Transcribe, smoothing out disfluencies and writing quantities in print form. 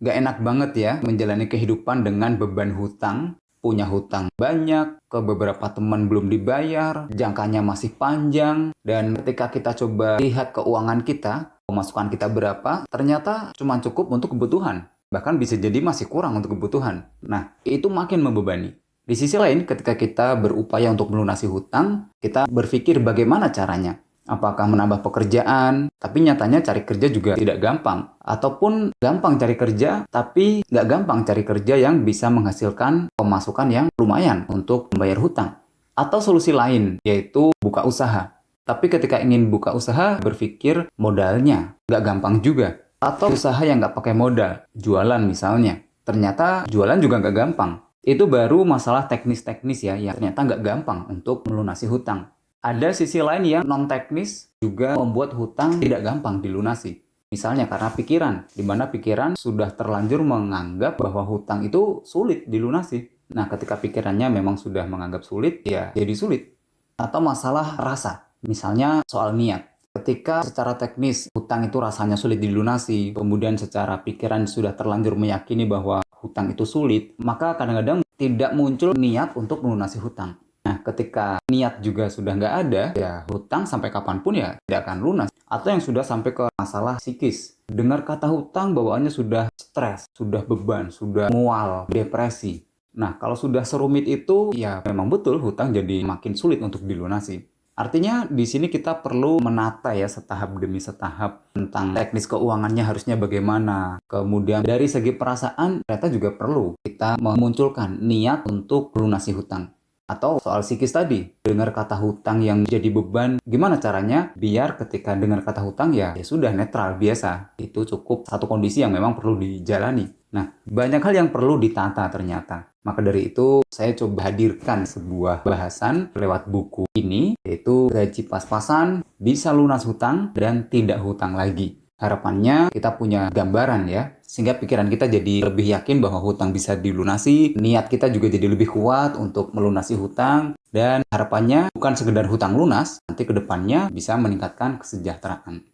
Gak enak banget ya menjalani kehidupan dengan beban hutang, punya hutang banyak, ke beberapa teman belum dibayar, jangkanya masih panjang, dan ketika kita coba lihat keuangan kita, pemasukan kita berapa, ternyata cuma cukup untuk kebutuhan. Bahkan bisa jadi masih kurang untuk kebutuhan. Nah, itu makin membebani. Di sisi lain, ketika kita berupaya untuk melunasi hutang, kita berpikir bagaimana caranya. Apakah menambah pekerjaan, tapi nyatanya cari kerja juga tidak gampang. Ataupun gampang cari kerja, tapi nggak gampang cari kerja yang bisa menghasilkan pemasukan yang lumayan untuk membayar hutang. Atau solusi lain, yaitu buka usaha. Tapi ketika ingin buka usaha, berpikir modalnya nggak gampang juga. Atau usaha yang nggak pakai modal, jualan misalnya. Ternyata jualan juga nggak gampang. Itu baru masalah teknis-teknis ya, yang ternyata nggak gampang untuk melunasi hutang. Ada sisi lain yang non-teknis juga membuat hutang tidak gampang dilunasi. Misalnya karena pikiran, di mana pikiran sudah terlanjur menganggap bahwa hutang itu sulit dilunasi. Nah, ketika pikirannya memang sudah menganggap sulit, ya jadi sulit. Atau masalah rasa, misalnya soal niat. Ketika secara teknis hutang itu rasanya sulit dilunasi, kemudian secara pikiran sudah terlanjur meyakini bahwa hutang itu sulit, maka kadang-kadang tidak muncul niat untuk melunasi hutang. Nah, ketika niat juga sudah nggak ada, ya hutang sampai kapanpun ya tidak akan lunas. Atau yang sudah sampai ke masalah psikis. Dengar kata hutang bawaannya sudah stres, sudah beban, sudah mual, depresi. Nah, kalau sudah serumit itu, ya memang betul hutang jadi makin sulit untuk dilunasi. Artinya di sini kita perlu menata ya setahap demi setahap tentang teknis keuangannya harusnya bagaimana. Kemudian dari segi perasaan ternyata juga perlu kita memunculkan niat untuk melunasi hutang. Atau soal psikis tadi, dengar kata hutang yang jadi beban, gimana caranya biar ketika dengar kata hutang ya sudah netral biasa. Itu cukup satu kondisi yang memang perlu dijalani. Nah, banyak hal yang perlu ditata ternyata. Maka dari itu, saya coba hadirkan sebuah bahasan lewat buku ini, yaitu Gaji Pas-Pasan, Bisa Lunas Hutang, dan Tidak Hutang Lagi. Harapannya kita punya gambaran ya, sehingga pikiran kita jadi lebih yakin bahwa hutang bisa dilunasi, niat kita juga jadi lebih kuat untuk melunasi hutang, dan harapannya bukan sekedar hutang lunas, nanti ke depannya bisa meningkatkan kesejahteraan.